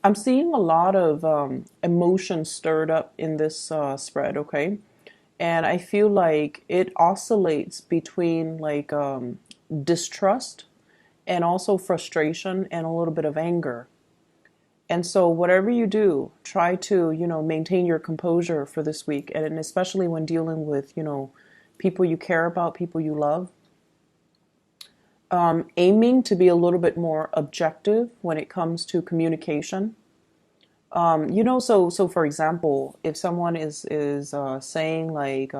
I'm seeing a lot of emotion stirred up in this spread, okay? And I feel like it oscillates between like distrust and also frustration and a little bit of anger. And so whatever you do, try to, maintain your composure for this week. And especially when dealing with, people you care about, people you love. Aiming to be a little bit more objective when it comes to communication. So for example, if someone is saying like,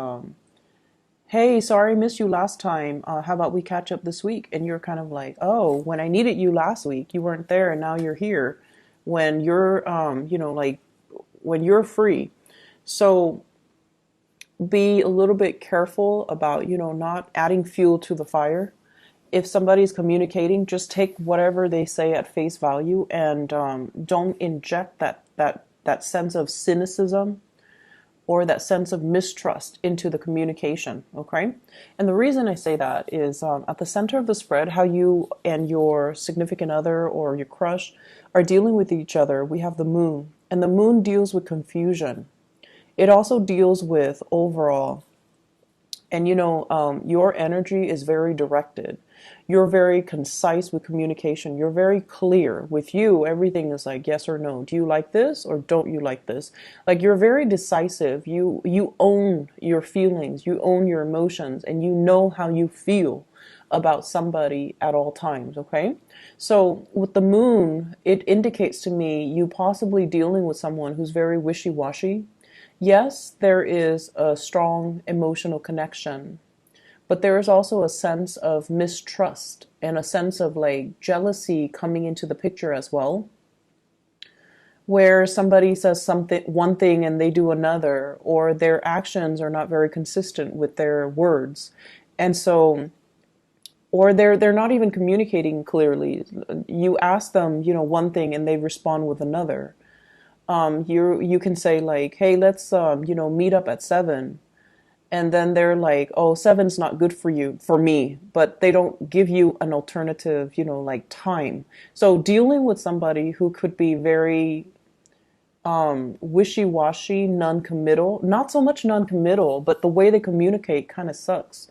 "Hey, sorry, I missed you last time. How about we catch up this week?" And you're kind of like, "Oh, when I needed you last week, you weren't there, and now you're here. When you're, like when you're free." So be a little bit careful about, not adding fuel to the fire. If somebody's communicating, just take whatever they say at face value, and don't inject that sense of cynicism or that sense of mistrust into the communication, okay? And the reason I say that is at the center of the spread, how you and your significant other or your crush are dealing with each other, we have the moon. And the moon deals with confusion. It also deals with overall. And your energy is very directed. You're very concise with communication. You're very clear. With you, everything is like yes or no. Do you like this or don't you like this? Like you're very decisive. You own your feelings. You own your emotions, and you know how you feel about somebody at all times, okay? So with the moon, it indicates to me you possibly dealing with someone who's very wishy-washy. Yes, there is a strong emotional connection, but there is also a sense of mistrust and a sense of like jealousy coming into the picture as well, where somebody says something, one thing, and they do another, or their actions are not very consistent with their words. And so, or they're not even communicating clearly. You ask them, one thing, and they respond with another. You can say like, "Hey, let's meet up at 7." And then they're like, "Oh, 7's not good for you, for me," but they don't give you an alternative, like time. So dealing with somebody who could be very wishy-washy, non-committal, not so much non-committal, but the way they communicate kind of sucks.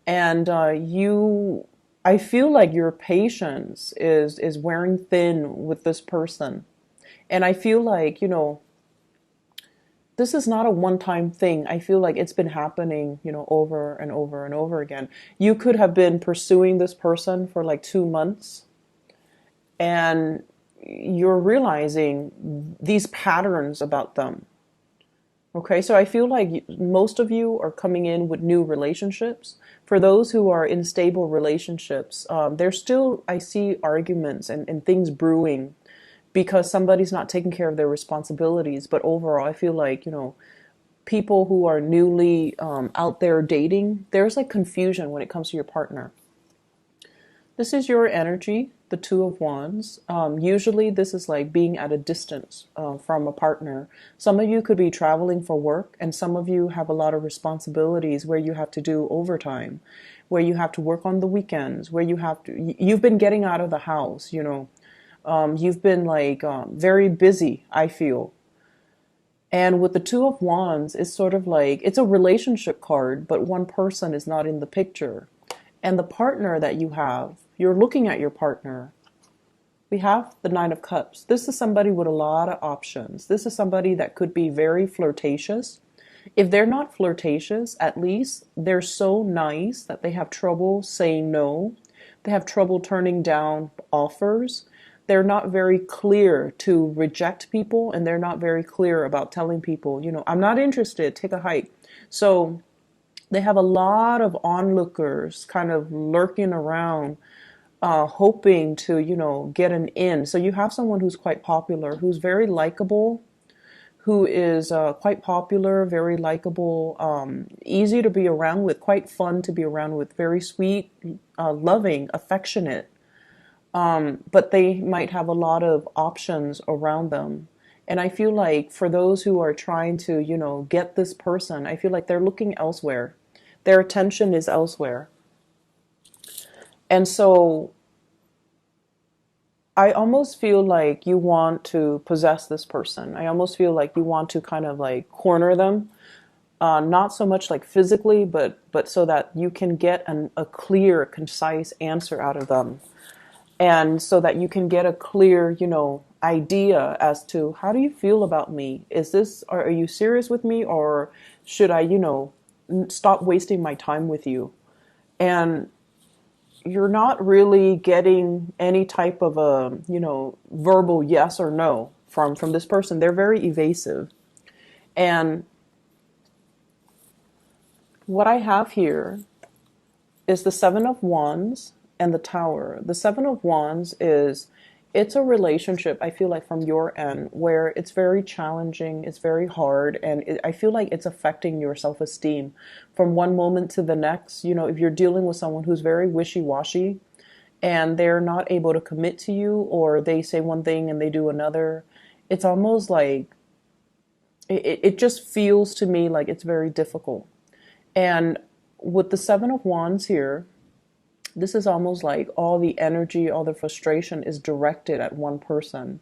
And I feel like your patience is wearing thin with this person. And I feel like, this is not a one-time thing. I feel like it's been happening, over and over and over again. You could have been pursuing this person for like 2 months, and you're realizing these patterns about them. Okay, so I feel like most of you are coming in with new relationships. For those who are in stable relationships, there's still, I see arguments and things brewing because somebody's not taking care of their responsibilities. But overall, I feel like, people who are newly out there dating, there's like confusion when it comes to your partner. This is your energy, the Two of Wands. Usually, this is like being at a distance from a partner. Some of you could be traveling for work, and some of you have a lot of responsibilities where you have to do overtime, where you have to work on the weekends, where you've been getting out of the house, you've been like very busy, I feel. And with the Two of Wands, it's sort of like it's a relationship card, but one person is not in the picture. And the partner that you have, you're looking at your partner. We have the Nine of Cups. This is somebody with a lot of options. This is somebody that could be very flirtatious. If they're not flirtatious, at least they're so nice that they have trouble saying no. They have trouble turning down offers. They're not very clear to reject people, and they're not very clear about telling people, "I'm not interested, take a hike." So they have a lot of onlookers kind of lurking around, hoping to, get an in. So you have someone who's quite popular, who's very likable, who is quite popular, very likable, easy to be around with, quite fun to be around with, very sweet, loving, affectionate. But they might have a lot of options around them. And I feel like for those who are trying to, get this person, I feel like they're looking elsewhere. Their attention is elsewhere. And so I almost feel like you want to possess this person. I almost feel like you want to kind of like corner them, not so much like physically, but so that you can get a clear, concise answer out of them, and so that you can get a clear, idea as to how do you feel about me? Is this, are you serious with me, or should I, stop wasting my time with you? And you're not really getting any type of a, verbal yes or no from this person. They're very evasive. And what I have here is the Seven of Wands and the Tower. The Seven of Wands is, it's a relationship, I feel like, from your end where it's very challenging, it's very hard, and I feel like it's affecting your self-esteem from one moment to the next. If you're dealing with someone who's very wishy-washy and they're not able to commit to you, or they say one thing and they do another, it's almost like it just feels to me like it's very difficult. And with the Seven of Wands here, this is almost like all the energy, all the frustration is directed at one person.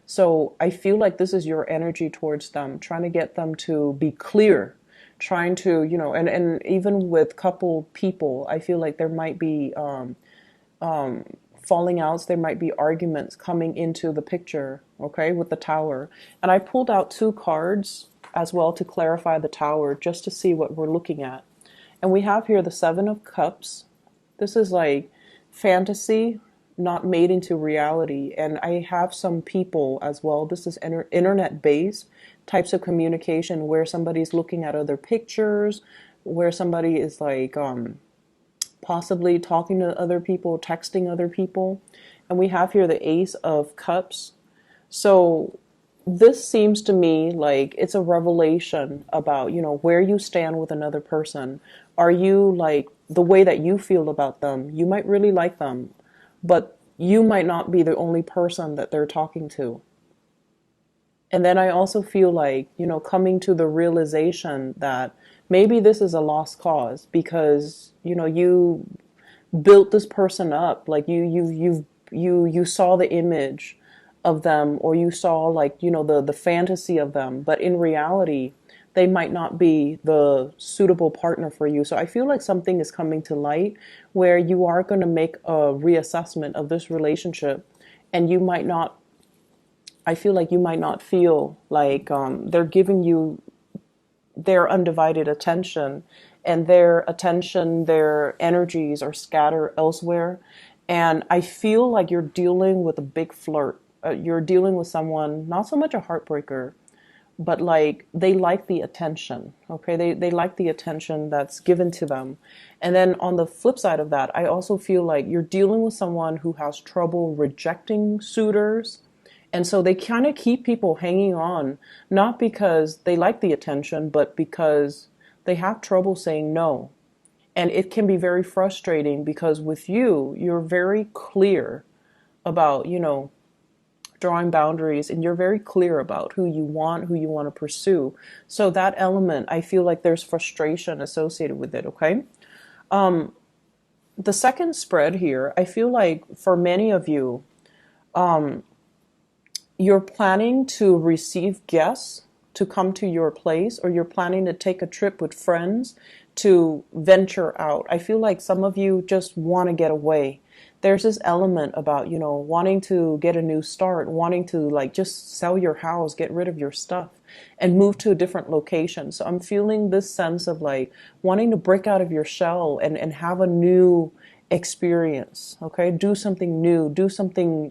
So I feel like this is your energy towards them, trying to get them to be clear, trying to, and even with couple people, I feel like there might be falling outs, there might be arguments coming into the picture, okay, with the Tower. And I pulled out two cards as well to clarify the Tower, just to see what we're looking at. And we have here the Seven of Cups. This is like fantasy not made into reality. And I have some people as well. This is internet based types of communication where somebody's looking at other pictures, where somebody is like possibly talking to other people, texting other people. And we have here the Ace of Cups. So this seems to me like it's a revelation about, where you stand with another person. Are you like the way that you feel about them? You might really like them, but you might not be the only person that they're talking to. And then I also feel like, coming to the realization that maybe this is a lost cause because, you built this person up. Like you saw the image of them, or you saw like, the fantasy of them, but in reality, they might not be the suitable partner for you. So I feel like something is coming to light where you are going to make a reassessment of this relationship, and you might not, I feel like you might not feel like they're giving you their undivided attention, and their attention, their energies are scattered elsewhere. And I feel like you're dealing with a big flirt. You're dealing with someone, not so much a heartbreaker, but like they like the attention. Okay, they like the attention that's given to them. And then on the flip side of that, I also feel like you're dealing with someone who has trouble rejecting suitors. And so they kind of keep people hanging on, not because they like the attention, but because they have trouble saying no. And it can be very frustrating because with you, you're very clear about, drawing boundaries, and you're very clear about who you want to pursue. So that element, I feel like there's frustration associated with it, okay? The second spread here, I feel like for many of you, you're planning to receive guests to come to your place, or you're planning to take a trip with friends to venture out. I feel like some of you just want to get away. There's this element about, wanting to get a new start, wanting to like just sell your house, get rid of your stuff and move to a different location. So I'm feeling this sense of like wanting to break out of your shell and have a new experience. Okay. Do something new, do something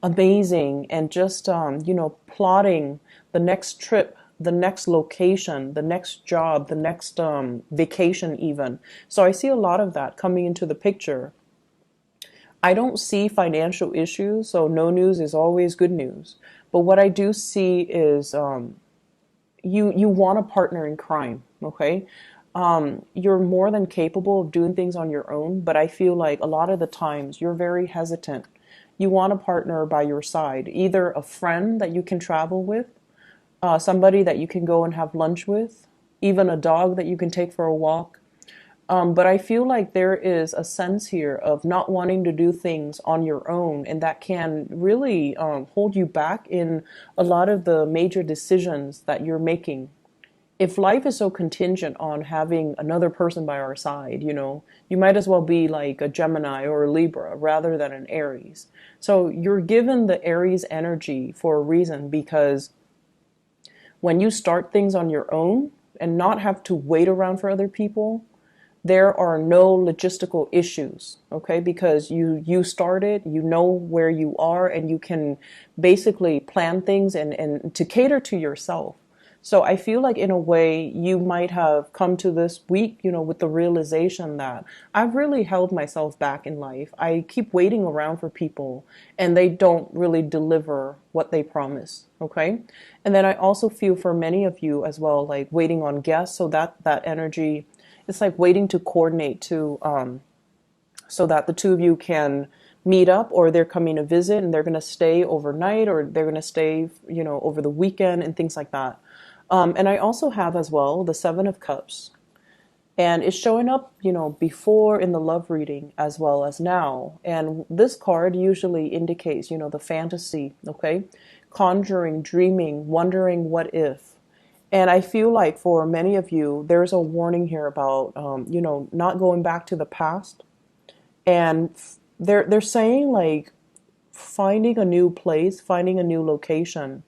amazing, and just, plotting the next trip, the next location, the next job, the next vacation even. So I see a lot of that coming into the picture. I don't see financial issues, so no news is always good news. But what I do see is you want a partner in crime, okay? You're more than capable of doing things on your own, but I feel like a lot of the times you're very hesitant. You want a partner by your side, either a friend that you can travel with, somebody that you can go and have lunch with, even a dog that you can take for a walk. But I feel like there is a sense here of not wanting to do things on your own, and that can really hold you back in a lot of the major decisions that you're making. If life is so contingent on having another person by our side, you might as well be like a Gemini or a Libra rather than an Aries. So you're given the Aries energy for a reason, because when you start things on your own and not have to wait around for other people, there are no logistical issues, okay? Because you started, you know where you are, and you can basically plan things and to cater to yourself. So I feel like in a way you might have come to this week, with the realization that I've really held myself back in life. I keep waiting around for people and they don't really deliver what they promise, okay? And then I also feel for many of you as well, like waiting on guests, so that energy, it's like waiting to coordinate to so that the two of you can meet up, or they're coming to visit and they're going to stay overnight, or they're going to stay over the weekend and things like that. And I also have as well the Seven of Cups, and it's showing up before in the love reading as well as now. And this card usually indicates the fantasy, okay, conjuring, dreaming, wondering what if. And I feel like for many of you, there's a warning here about, not going back to the past. And they're saying like finding a new place, finding a new location,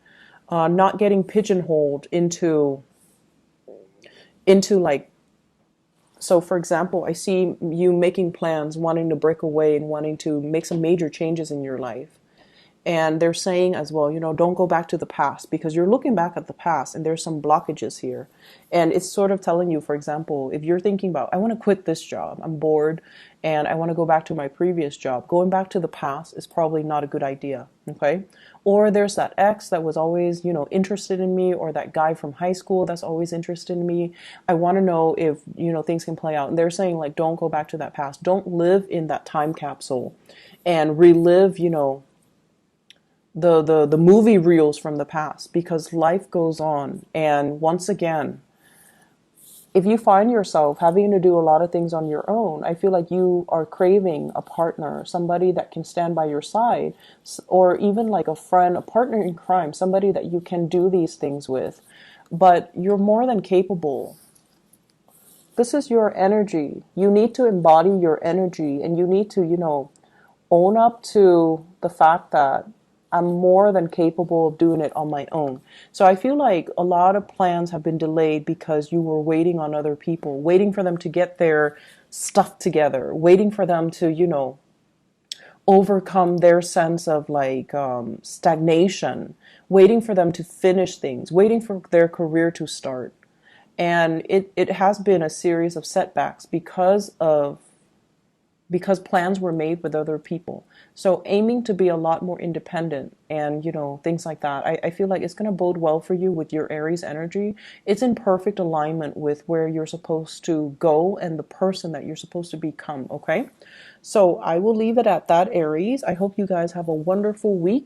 not getting pigeonholed into like. So, for example, I see you making plans, wanting to break away and wanting to make some major changes in your life. And they're saying as well, don't go back to the past, because you're looking back at the past and there's some blockages here. And it's sort of telling you, for example, if you're thinking about, I want to quit this job, I'm bored, and I want to go back to my previous job, going back to the past is probably not a good idea, okay? Or there's that ex that was always, interested in me, or that guy from high school that's always interested in me. I want to know if, things can play out. And they're saying, like, don't go back to that past. Don't live in that time capsule and relive, the movie reels from the past, because life goes on. And once again, if you find yourself having to do a lot of things on your own, I feel like you are craving a partner, somebody that can stand by your side, or even like a friend, a partner in crime, somebody that you can do these things with. But you're more than capable. This is your energy. You need to embody your energy, and you need to, own up to the fact that I'm more than capable of doing it on my own. So I feel like a lot of plans have been delayed because you were waiting on other people, waiting for them to get their stuff together, waiting for them to, overcome their sense of like stagnation, waiting for them to finish things, waiting for their career to start. And it has been a series of setbacks because plans were made with other people. So aiming to be a lot more independent and, things like that, I feel like it's going to bode well for you with your Aries energy. It's in perfect alignment with where you're supposed to go and the person that you're supposed to become, okay? So I will leave it at that, Aries. I hope you guys have a wonderful week.